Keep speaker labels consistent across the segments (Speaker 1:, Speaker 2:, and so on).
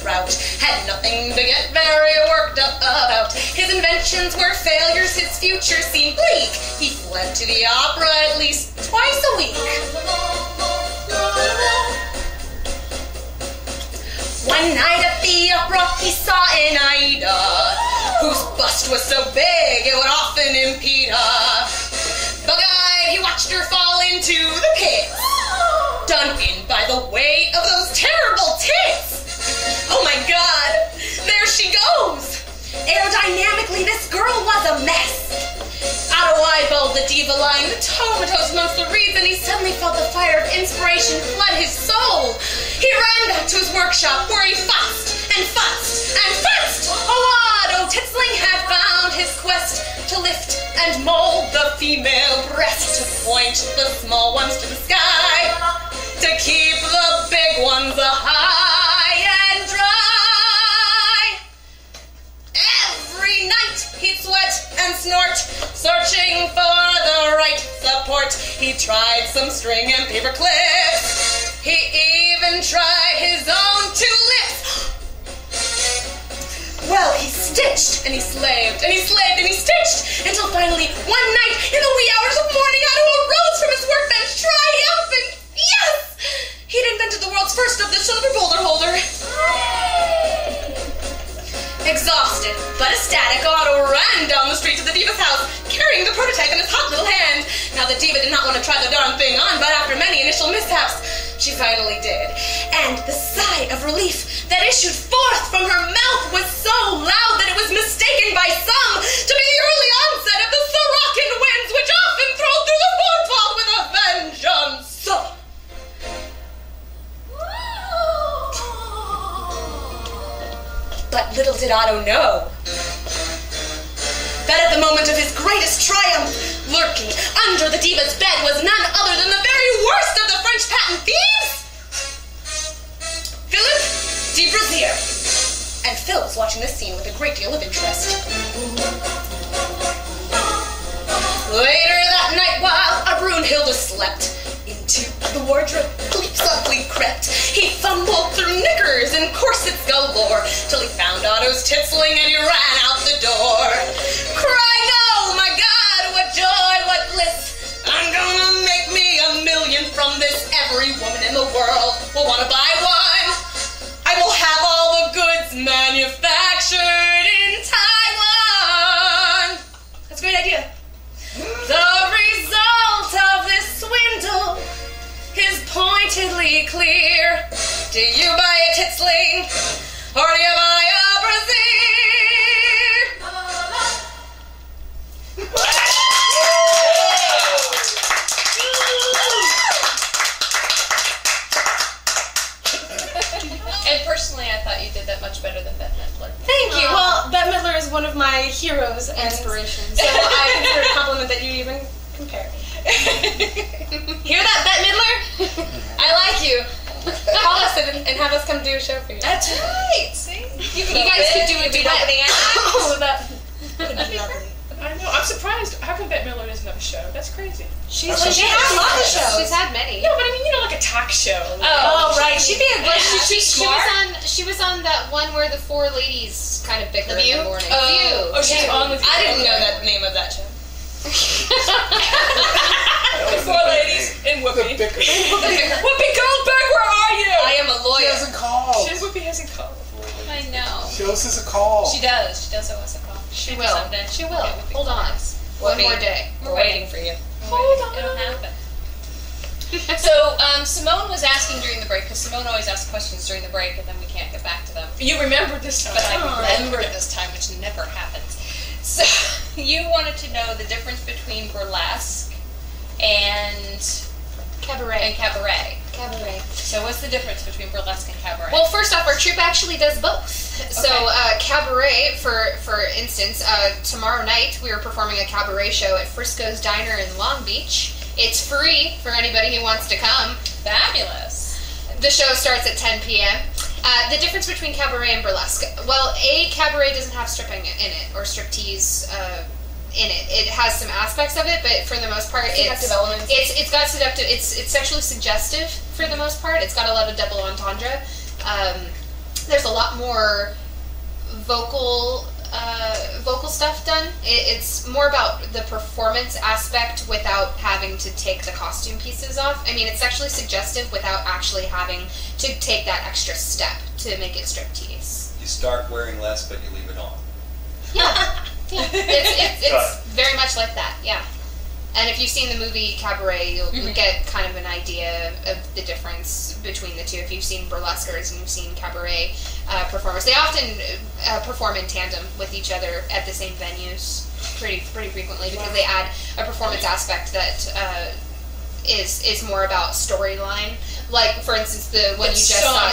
Speaker 1: route. Had nothing to get very worked up about. His inventions were failures, his future seemed bleak. He fled to the opera at least twice a week. One night at the opera he saw an Aida, whose bust was so big it would often impede her. Bug-eyed, he watched her fall into the pits, done in by the weight of those terrible tits. Oh my God, there she goes. Aerodynamically, this girl was a mess. Out of eyeballed the diva lying comatose amongst the reeds, and he suddenly felt the fire of inspiration flood his soul. He ran back to his workshop where he fussed and fussed and fussed. Olado Titsling had found his quest to lift and mold the female breast, to point the small ones to the sky, to keep the big ones high and dry. Every night he'd sweat and snort, searching for the right support. He tried some string and paper clips. He even tried his own 2 lips. Well, he stitched and he slaved and he slaved and he stitched until finally one night in the wee hours of morning, Otto arose from his workbench, triumphant. Yes! He'd invented the world's first of the silver boulder holder. Exhausted but ecstatic, Otto ran down the street to the diva's house, carrying the prototype in his hot little hand. Now the diva did not want to try the darn thing on, but after many initial mishaps, she finally did. And the sigh of relief that issued forth from her mouth was so loud that it was mistaken by some to be the early onset of the Sorokin winds, which often throw through the football with a vengeance. But little did Otto know that at the moment of his greatest triumph, lurking under the diva's bed was none other than the very worst of the French patent thieves, Philip de Brassiere. And Phil was watching this scene with a great deal of interest. Later that night, while Brunhilde slept, into the wardrobe softly crept. He fumbled through knickers and corsets galore, till he found Otto's titsling and he ran out the door, crying, "Oh my God, what joy, what bliss! I'm gonna make me $1 million from this. Every woman in the world will want to buy one. I will have all the goods manufactured in Taiwan." That's a great idea. The result of this swindle is pointedly clear. Do you buy a titsling, or do you buy a brassiere?
Speaker 2: And personally, I thought you did that much better than Bette Midler.
Speaker 1: Thank you. Well, Bette Midler is one of my heroes and
Speaker 2: Inspirations.
Speaker 1: So I consider it a compliment that you even compare. Hear that, Bette Midler? I like you. Call us and have us come do a show for you.
Speaker 2: That's right. See, you
Speaker 1: guys could do a duet.
Speaker 2: Oh,
Speaker 1: that would be lovely.
Speaker 3: I know. I'm surprised. How come Bette Midler doesn't have a show? That's crazy.
Speaker 1: She has a lot of shows.
Speaker 2: She's had many.
Speaker 3: No, but I mean, you know, like a talk show.
Speaker 1: Oh, right. She'd be a good.
Speaker 2: She was on that one where the 4 ladies kind of bicker in the morning.
Speaker 3: Oh, she's on with you.
Speaker 1: I didn't know that name of that show.
Speaker 3: The 4 ladies and Whoopi. Whoopi Goldberg, where are you?
Speaker 1: I am a lawyer.
Speaker 4: She hasn't called.
Speaker 3: Whoopi hasn't called.
Speaker 2: I know.
Speaker 4: She owes us a call.
Speaker 2: She does. She does owe us a call.
Speaker 1: She will.
Speaker 2: Someday. She will.
Speaker 1: Okay,
Speaker 2: Hold on. One more day.
Speaker 1: We're waiting for you.
Speaker 3: Hold on.
Speaker 2: It'll happen. So, Simone was asking during the break, because Simone always asks questions during the break, and then we can't get back to them.
Speaker 3: You remembered this time.
Speaker 2: But I remembered this time, which never happens. So, you wanted to know the difference between burlesque and
Speaker 1: Cabaret.
Speaker 2: Cabaret.
Speaker 1: Cabaret.
Speaker 2: So, what's the difference between burlesque and cabaret?
Speaker 5: Well, first off, our troupe actually does both. So, cabaret, for instance, tomorrow night we are performing a cabaret show at Frisco's Diner in Long Beach. It's free for anybody who wants to come.
Speaker 2: Fabulous.
Speaker 5: The show starts at 10 p.m. The difference between cabaret and burlesque. Well, cabaret doesn't have stripping in it, or striptease in it. It has some aspects of it, but for the most part, it's got seductive. It's sexually suggestive for the most part. It's got a lot of double entendre. there's a lot more vocal stuff done. It's more about the performance aspect without having to take the costume pieces off. I mean, it's sexually suggestive without actually having to take that extra step to make it striptease.
Speaker 4: You start wearing less, but you leave it on.
Speaker 5: Yeah. It's very much like that, yeah. And if you've seen the movie Cabaret, you'll get kind of an idea of the difference between the two. If you've seen burlesquers and you've seen cabaret performers, they often perform in tandem with each other at the same venues pretty frequently because they add a performance aspect that is more about storyline. Like, for instance, the one you just saw,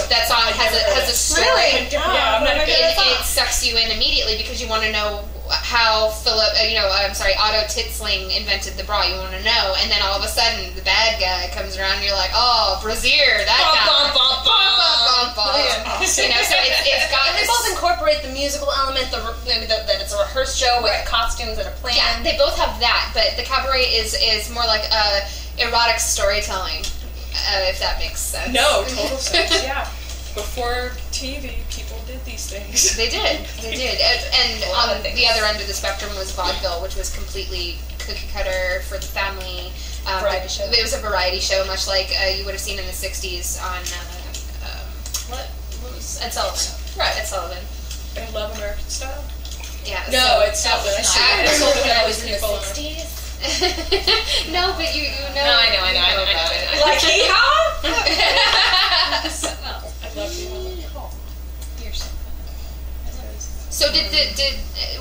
Speaker 5: that song has a story.
Speaker 1: Really?
Speaker 3: Yeah, I'm not good at
Speaker 5: It sucks you in immediately because you want to know how Otto Titzling invented the bra. You want to know, and then all of a sudden the bad guy comes around, and you're like, oh, brassiere, that guy. You know, so it's got.
Speaker 1: And they both incorporate the musical element, that it's a rehearsed show with costumes and a plan.
Speaker 5: Yeah, they both have that, but the cabaret is more like erotic storytelling, if that makes sense.
Speaker 3: No, total sense. Yeah. Before TV, people did these things.
Speaker 5: They did. And on the other end of the spectrum was vaudeville, which was completely cookie cutter for the family.
Speaker 1: Variety show.
Speaker 5: It was a variety show, much like you would have seen in the 60s on, what was Ed Sullivan.
Speaker 3: Right.
Speaker 5: Ed Sullivan.
Speaker 3: I love American Style.
Speaker 5: Yeah.
Speaker 3: No, Ed Sullivan. I told when I was in the
Speaker 1: 60s.
Speaker 5: No, but you know.
Speaker 1: No, I know about it.
Speaker 3: Like hee-haw?
Speaker 2: Well,
Speaker 3: I love hee-haw.
Speaker 2: you're so
Speaker 5: So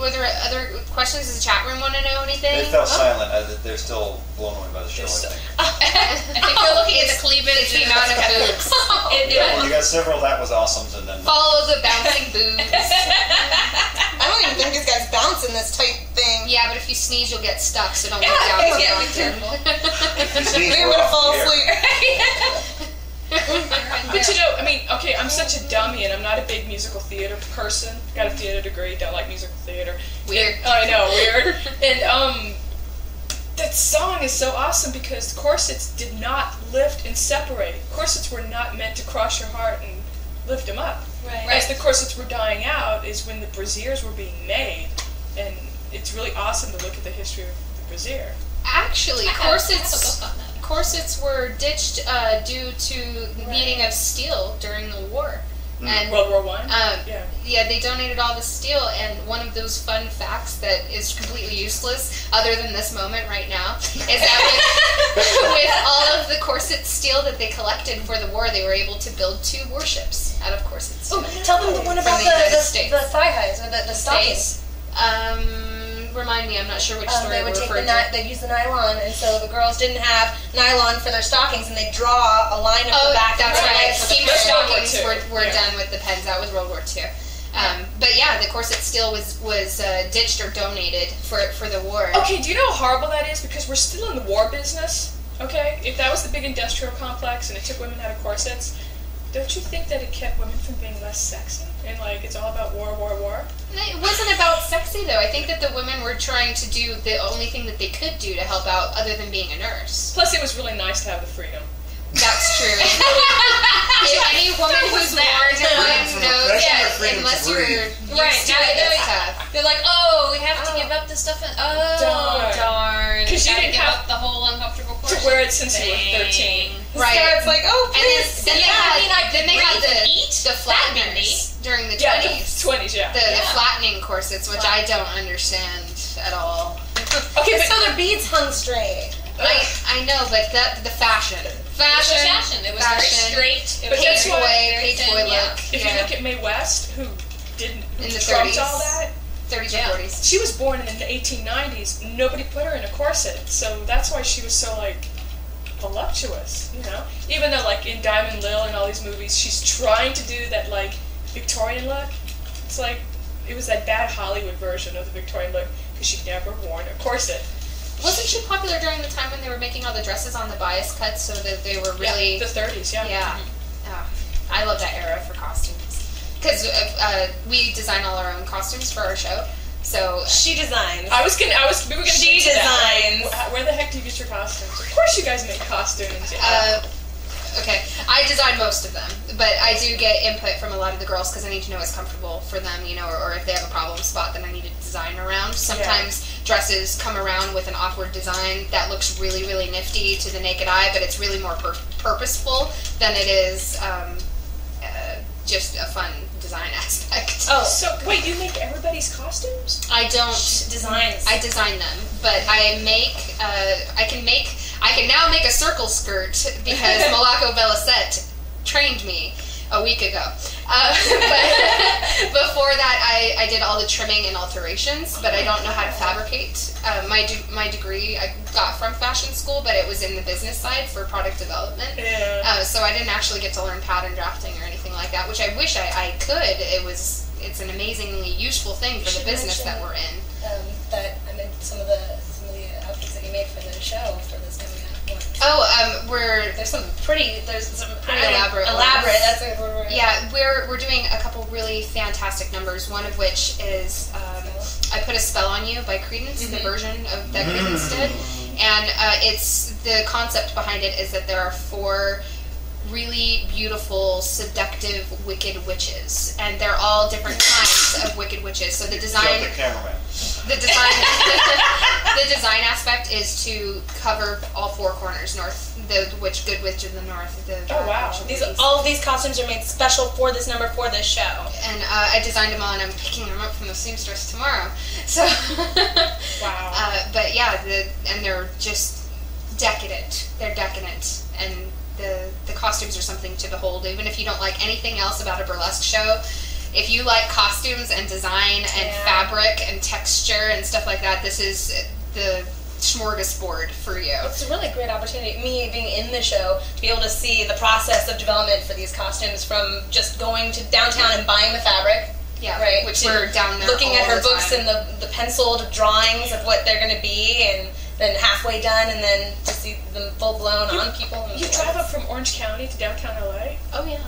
Speaker 5: were there other questions? Does the chat room want to know anything?
Speaker 4: They fell silent. They're still blown away by the show, I think.
Speaker 2: I think they're looking at the cleavage
Speaker 5: It's the
Speaker 2: and
Speaker 5: amount of boobs.
Speaker 4: You got several that was awesomes, and then
Speaker 5: Follow the bouncing boobs.
Speaker 1: I don't even think these guys bounce in this tight thing.
Speaker 5: Yeah, but if you sneeze, you'll get stuck, so don't look down.
Speaker 2: Yeah, be careful.
Speaker 4: if you sneeze,
Speaker 1: We're
Speaker 4: we're
Speaker 1: gonna
Speaker 4: off
Speaker 1: fall
Speaker 4: the air.
Speaker 1: asleep.
Speaker 3: But you know, I mean, okay, I'm such a dummy, and I'm not a big musical theater person. Got a theater degree, don't like musical theater.
Speaker 5: Weird.
Speaker 3: I know, weird. And that song is so awesome because corsets did not lift and separate. Corsets were not meant to cross your heart and lift them up.
Speaker 2: Right.
Speaker 3: As the corsets were dying out is when the brassieres were being made, and it's really awesome to look at the history of the brassiere.
Speaker 5: Actually,
Speaker 2: I have a book on that.
Speaker 5: corsets were ditched due to the needing of steel during the war. And
Speaker 3: World War I?
Speaker 5: yeah, they donated all the steel, and one of those fun facts that is completely useless, other than this moment right now, is that with all of the corset steel that they collected for the war, they were able to build 2 warships out of corset steel.
Speaker 1: Oh, tell them the one
Speaker 5: From
Speaker 1: about
Speaker 5: the United States.
Speaker 1: the thigh highs or the stockings.
Speaker 5: Remind me, I'm not sure which story
Speaker 1: They would take
Speaker 5: referred to.
Speaker 1: they'd use the nylon, and so the girls didn't have nylon for their stockings, and they draw a line up the back.
Speaker 5: That's
Speaker 1: and
Speaker 5: right.
Speaker 1: for the
Speaker 5: Steamer
Speaker 3: That's World War
Speaker 5: stockings
Speaker 3: II.
Speaker 5: were
Speaker 3: Yeah.
Speaker 5: done with the pens. That was World War II. But yeah, the corset steel was ditched or donated for the war.
Speaker 3: Okay, do you know how horrible that is? Because we're still in the war business, okay? If that was the big industrial complex and it took women out of corsets, don't you think that it kept women from being less sexy? And like, it's all about war, war, war?
Speaker 5: It wasn't about sexy though. I think that the women were trying to do the only thing that they could do to help out, other than being a nurse.
Speaker 3: Plus, it was really nice to have the freedom.
Speaker 5: That's true. If any woman who's worn one knows, unless you're used to it, it's tough.
Speaker 2: They're like, oh, we have to give up the stuff. Darn.
Speaker 3: 'Cause you
Speaker 2: Gotta
Speaker 3: didn't
Speaker 2: give
Speaker 3: have
Speaker 2: up the whole uncomfortable
Speaker 3: To
Speaker 2: corset
Speaker 3: wear it since you were
Speaker 2: thing.
Speaker 3: 13.
Speaker 5: Right.
Speaker 1: It's like, oh,
Speaker 5: And
Speaker 1: please.
Speaker 5: then they had the flatteners during the 20s.
Speaker 3: Yeah, the 20s, yeah.
Speaker 5: The flattening corsets, which I don't understand at all.
Speaker 3: Okay, but
Speaker 1: So their beads hung straight.
Speaker 5: I know, but the fashion.
Speaker 2: Fashion. It was very straight. It was
Speaker 3: But that's
Speaker 2: very,
Speaker 3: why-
Speaker 2: very
Speaker 5: page
Speaker 2: thin,
Speaker 5: boy
Speaker 2: yeah.
Speaker 5: look.
Speaker 3: if you look at Mae West, who
Speaker 5: In the
Speaker 3: trumped
Speaker 5: 30s.
Speaker 3: all that,
Speaker 5: 30s
Speaker 2: Yeah.
Speaker 5: or 40s.
Speaker 3: she was born in the 1890s. Nobody put her in a corset, so that's why she was so like voluptuous, you know. Even though like in Diamond Lil and all these movies, she's trying to do that like Victorian look. It's like it was that bad Hollywood version of the Victorian look because she'd never worn a corset.
Speaker 5: Wasn't she popular during the time when they were making all the dresses on the bias cuts, so that they were really...
Speaker 3: the 30s, yeah.
Speaker 5: Yeah. I love that era for costumes. Because we design all our own costumes for our show. So
Speaker 1: She designs.
Speaker 3: We were gonna
Speaker 1: She
Speaker 3: get to that.
Speaker 1: designs.
Speaker 3: Like, where the heck do you get your costumes? Of course you guys make costumes. Yeah.
Speaker 5: okay. I I design most of them, but I do get input from a lot of the girls because I need to know what's comfortable for them, you know, or if they have a problem spot that I need to design around. Sometimes dresses come around with an awkward design that looks really, really nifty to the naked eye, but it's really more purposeful than it is just a fun design aspect.
Speaker 3: Oh, so wait, you make everybody's costumes?
Speaker 5: I don't
Speaker 2: designs.
Speaker 5: I design them, but I make. I can now make a circle skirt because Moloko Belisette trained me a week ago. But before that, I did all the trimming and alterations, but I don't know how to fabricate. My degree I got from fashion school, but it was in the business side for product development.
Speaker 3: Yeah.
Speaker 5: So I didn't actually get to learn pattern drafting or anything like that, which I wish I could. It's an amazingly useful thing for the business that we're in.
Speaker 6: That I meant some of the outfits that you made for the show for this coming up.
Speaker 5: There's some
Speaker 6: pretty
Speaker 5: elaborate.
Speaker 6: Elaborate. That's a good word.
Speaker 5: Yeah, we're doing a couple really fantastic numbers. One of which is "I Put a Spell on You" by Creedence, the version of that Creedence did, and it's the concept behind it is that there are 4 really beautiful, seductive, wicked witches, and they're all different kinds of wicked witches. So the design,
Speaker 4: Got the cameraman.
Speaker 5: the design, the design aspect is to cover all 4 corners: north, the good witch of the north, the
Speaker 3: Oh, wow.
Speaker 5: witch of the east.
Speaker 6: All of these costumes are made special for this number, for this show.
Speaker 5: And I designed them all, and I'm picking them up from the seamstress tomorrow. So,
Speaker 3: Wow.
Speaker 5: but yeah, and they're just decadent. They're decadent, and the costumes are something to behold. Even if you don't like anything else about a burlesque show, if you like costumes and design and fabric and texture and stuff like that, this is the smorgasbord for you.
Speaker 6: It's a really great opportunity, me being in the show, to be able to see the process of development for these costumes, from just going to downtown and buying the fabric.
Speaker 5: Yeah,
Speaker 6: right.
Speaker 5: which we're down there
Speaker 6: looking
Speaker 5: all
Speaker 6: at her
Speaker 5: the
Speaker 6: books
Speaker 5: time.
Speaker 6: and the penciled drawings of what they're going to be, and then halfway done, and then to see them full blown on people.
Speaker 3: You drive up from Orange County to downtown LA?
Speaker 5: Oh yeah.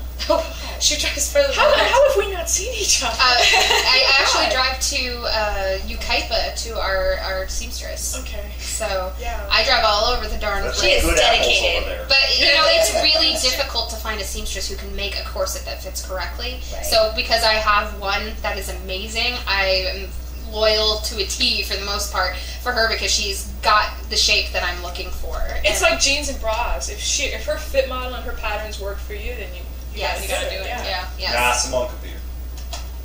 Speaker 6: She drives further.
Speaker 3: How have we not seen each other?
Speaker 5: I actually drive to Ukaipa to our seamstress.
Speaker 3: Okay.
Speaker 5: So
Speaker 3: Yeah.
Speaker 5: I drive all over the darn
Speaker 4: That's
Speaker 5: place.
Speaker 6: is
Speaker 4: good apples
Speaker 6: dedicated.
Speaker 4: over there.
Speaker 5: But you know, it's really difficult to find a seamstress who can make a corset that fits correctly.
Speaker 6: Right.
Speaker 5: So because I have one that is amazing, I am loyal to a T for the most part for her because she's got the shape that I'm looking for.
Speaker 3: It's
Speaker 5: And-
Speaker 3: like jeans and bras. If her fit model and her patterns work for you, then you
Speaker 5: Yes.
Speaker 3: gotta do it.
Speaker 5: yeah, yes.
Speaker 4: Nah, Simone could be here.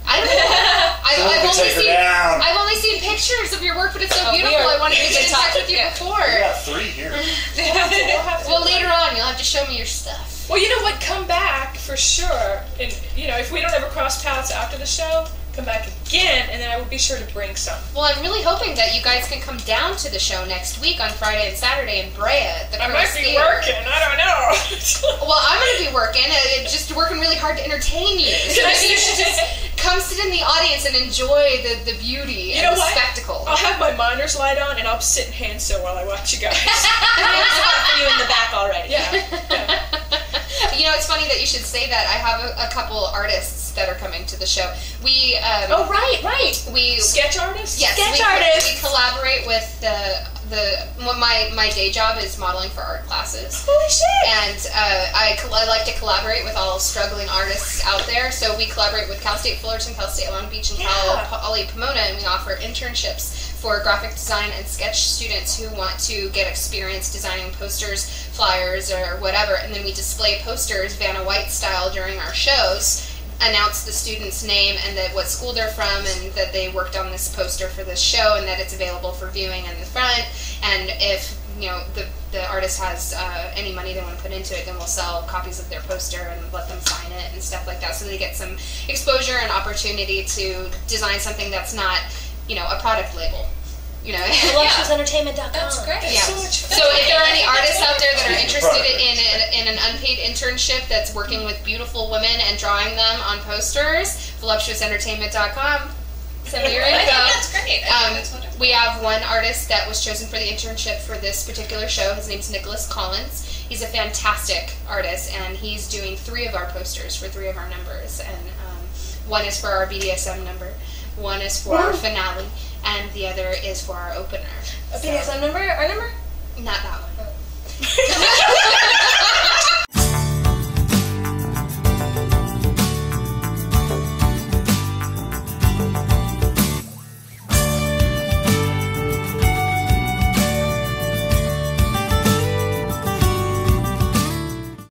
Speaker 5: I don't know.
Speaker 4: Someone could take her down.
Speaker 5: I've only seen pictures of your work, but it's so
Speaker 6: Oh, we
Speaker 5: beautiful.
Speaker 6: are-
Speaker 5: I wanted to
Speaker 6: we've
Speaker 5: get
Speaker 6: been
Speaker 5: in touch
Speaker 6: talking,
Speaker 5: with you
Speaker 6: yeah.
Speaker 5: before.
Speaker 4: We got 3 here.
Speaker 3: We'll have to,
Speaker 5: Well, later on, you'll have to show me your stuff.
Speaker 3: Well, you know what? Come back for sure. And you know, if we don't ever cross paths after the show, come back again, and then I will be sure to bring some.
Speaker 5: Well, I'm really hoping that you guys can come down to the show next week on Friday and Saturday in Brea at the
Speaker 3: I might
Speaker 5: Curtis
Speaker 3: be
Speaker 5: Theater.
Speaker 3: working. I don't know.
Speaker 5: Well, I'm going to be working, just working really hard to entertain you. So maybe you should just come sit in the audience and enjoy the beauty
Speaker 3: You
Speaker 5: and
Speaker 3: know
Speaker 5: the
Speaker 3: what?
Speaker 5: spectacle.
Speaker 3: I'll have my miner's light on, and I'll sit and hand sew while I watch you guys.
Speaker 6: There's a spot for you in the back already.
Speaker 3: Yeah.
Speaker 5: You know, it's funny that you should say that. I have a couple artists that are coming to the show. We
Speaker 6: Oh, right.
Speaker 5: we
Speaker 3: Sketch artist?
Speaker 5: yes
Speaker 6: sketch
Speaker 5: we,
Speaker 6: artists.
Speaker 5: we collaborate with my day job is modeling for art classes.
Speaker 6: Holy shit.
Speaker 5: And I like to collaborate with all struggling artists out there. So we collaborate with Cal State Fullerton, Cal State Long Beach, and Cal Poly Pomona, and we offer internships for graphic design and sketch students who want to get experience designing posters, flyers, or whatever. And then we display posters Vanna White style during our shows, announce the student's name and that what school they're from, and that they worked on this poster for this show, and that it's available for viewing in the front. And if you know the artist has any money they want to put into it, then we'll sell copies of their poster and let them sign it and stuff like that, so they get some exposure and opportunity to design something that's not, you know, a product label. You know,
Speaker 6: VoluptuousEntertainment.com.
Speaker 2: That's great.
Speaker 5: yeah.
Speaker 3: So much fun.
Speaker 5: So if there are any artists out there that are
Speaker 4: Speaking
Speaker 5: interested
Speaker 4: product.
Speaker 5: in an unpaid internship that's working with beautiful women and drawing them on posters, VoluptuousEntertainment.com. Send me your
Speaker 2: I think
Speaker 5: info.
Speaker 2: that's great. I think that's wonderful.
Speaker 5: We have one artist that was chosen for the internship for this particular show. His name's Nicholas Collins. He's a fantastic artist, and he's doing 3 of our posters for 3 of our numbers. And one is for our BDSM number, one is for our finale, and the other is for our opener.
Speaker 6: A BDSM number? Our number?
Speaker 5: Not that one.